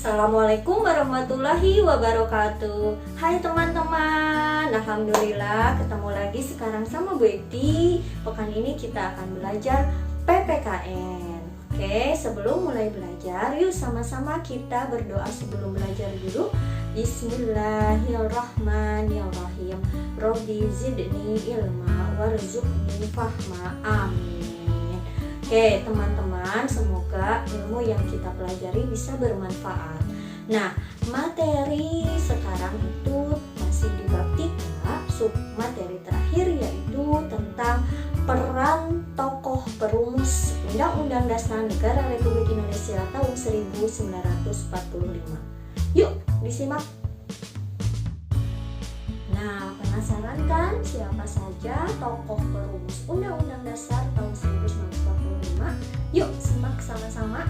Assalamualaikum warahmatullahi wabarakatuh. Hai teman-teman, alhamdulillah ketemu lagi sekarang sama Bu Eti. Pekan ini kita akan belajar PPKN. Oke, sebelum mulai belajar, yuk sama-sama kita berdoa sebelum belajar dulu. Bismillahirrahmanirrahim. Robbi zidni ilma warzuqni fahma. Amin. Oke teman-teman, semoga ilmu yang kita pelajari bisa bermanfaat. Nah, materi sekarang itu masih di bab 3, sub materi terakhir yaitu tentang peran tokoh perumus Undang-Undang Dasar Negara Republik Indonesia tahun 1945. Yuk, disimak. Nah, penasaran kan siapa saja tokoh perumus Undang-Undang Dasar tahun 1945? Yuk, simak sama-sama.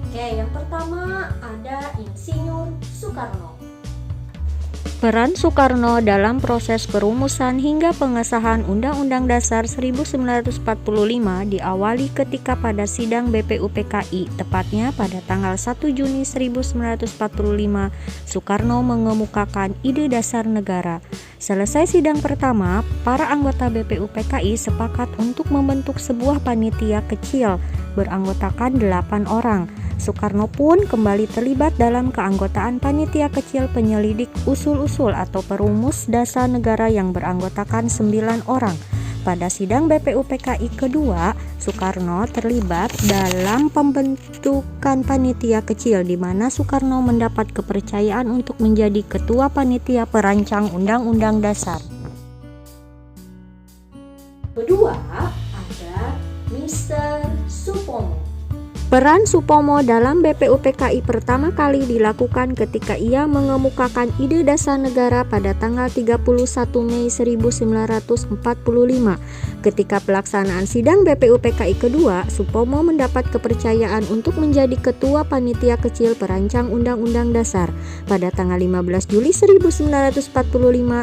Oke, yang pertama ada Insinyur Soekarno. Peran Soekarno dalam proses perumusan hingga pengesahan Undang-Undang Dasar 1945 diawali ketika pada sidang BPUPKI, tepatnya pada tanggal 1 Juni 1945, Soekarno mengemukakan ide dasar negara. Selesai sidang pertama, para anggota BPUPKI sepakat untuk membentuk sebuah panitia kecil beranggotakan 8 orang. Soekarno pun kembali terlibat dalam keanggotaan panitia kecil penyelidik usul-usul atau perumus dasar negara yang beranggotakan 9 orang. Pada sidang BPUPKI kedua, Soekarno terlibat dalam pembentukan panitia kecil di mana Soekarno mendapat kepercayaan untuk menjadi ketua panitia perancang Undang-Undang Dasar. Kedua ada Mr. Supomo. Peran Supomo dalam BPUPKI pertama kali dilakukan ketika ia mengemukakan ide dasar negara pada tanggal 31 Mei 1945. Ketika pelaksanaan sidang BPUPKI kedua, Supomo mendapat kepercayaan untuk menjadi ketua panitia kecil perancang Undang-Undang Dasar. Pada tanggal 15 Juli 1945,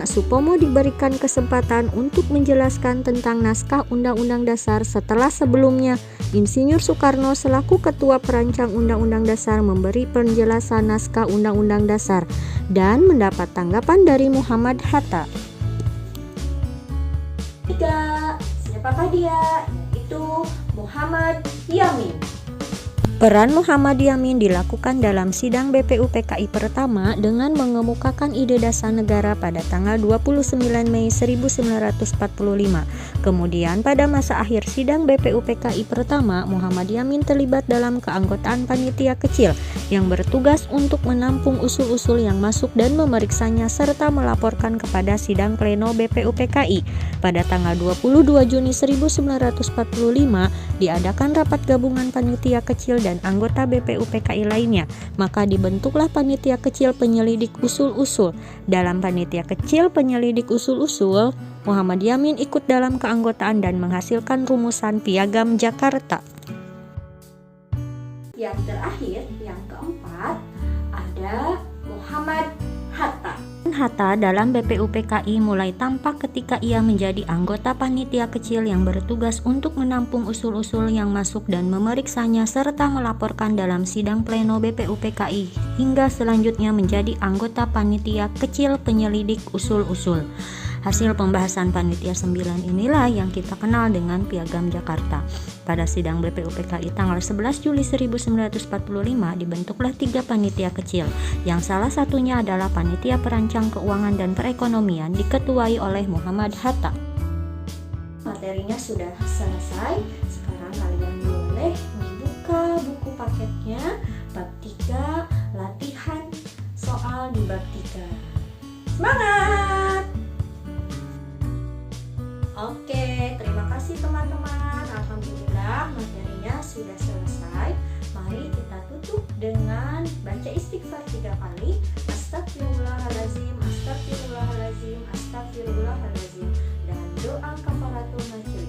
Supomo diberikan kesempatan untuk menjelaskan tentang naskah Undang-Undang Dasar setelah sebelumnya Insinyur Soekarno selaku Ketua Perancang Undang-Undang Dasar memberi penjelasan naskah Undang-Undang Dasar dan mendapat tanggapan dari Muhammad Hatta. Tiga, siapakah dia? Yaitu Muhammad Yamin. Peran Muhammad Yamin dilakukan dalam sidang BPUPKI pertama dengan mengemukakan ide dasar negara pada tanggal 29 Mei 1945. Kemudian pada masa akhir sidang BPUPKI pertama, Muhammad Yamin terlibat dalam keanggotaan panitia kecil yang bertugas untuk menampung usul-usul yang masuk dan memeriksanya serta melaporkan kepada sidang pleno BPUPKI. Pada tanggal 22 Juni 1945 diadakan rapat gabungan panitia kecil dan anggota BPUPKI lainnya, maka dibentuklah panitia kecil penyelidik usul-usul. Dalam panitia kecil penyelidik usul-usul, Muhammad Yamin ikut dalam keanggotaan dan menghasilkan rumusan Piagam Jakarta. Yang terakhir, yang keempat, ada Muhammad Hatta. Hatta dalam BPUPKI mulai tampak ketika ia menjadi anggota panitia kecil yang bertugas untuk menampung usul-usul yang masuk dan memeriksanya serta melaporkan dalam sidang pleno BPUPKI hingga selanjutnya menjadi anggota panitia kecil penyelidik usul-usul. Hasil pembahasan panitia 9 inilah yang kita kenal dengan Piagam Jakarta. Pada sidang BPUPKI tanggal 11 Juli 1945 dibentuklah 3 panitia kecil, yang salah satunya adalah Panitia Perancang Keuangan dan Perekonomian diketuai oleh Muhammad Hatta. Materinya sudah selesai. Sekarang kalian boleh membuka buku paketnya bab 3, latihan soal di bab 3. Semangat! Oke, terima kasih teman-teman. Alhamdulillah materinya sudah selesai. Mari kita tutup dengan baca istighfar 3 kali. Astagfirullahaladzim, astagfirullahaladzim, astagfirullahaladzim. Dan doa kafaratul majlis.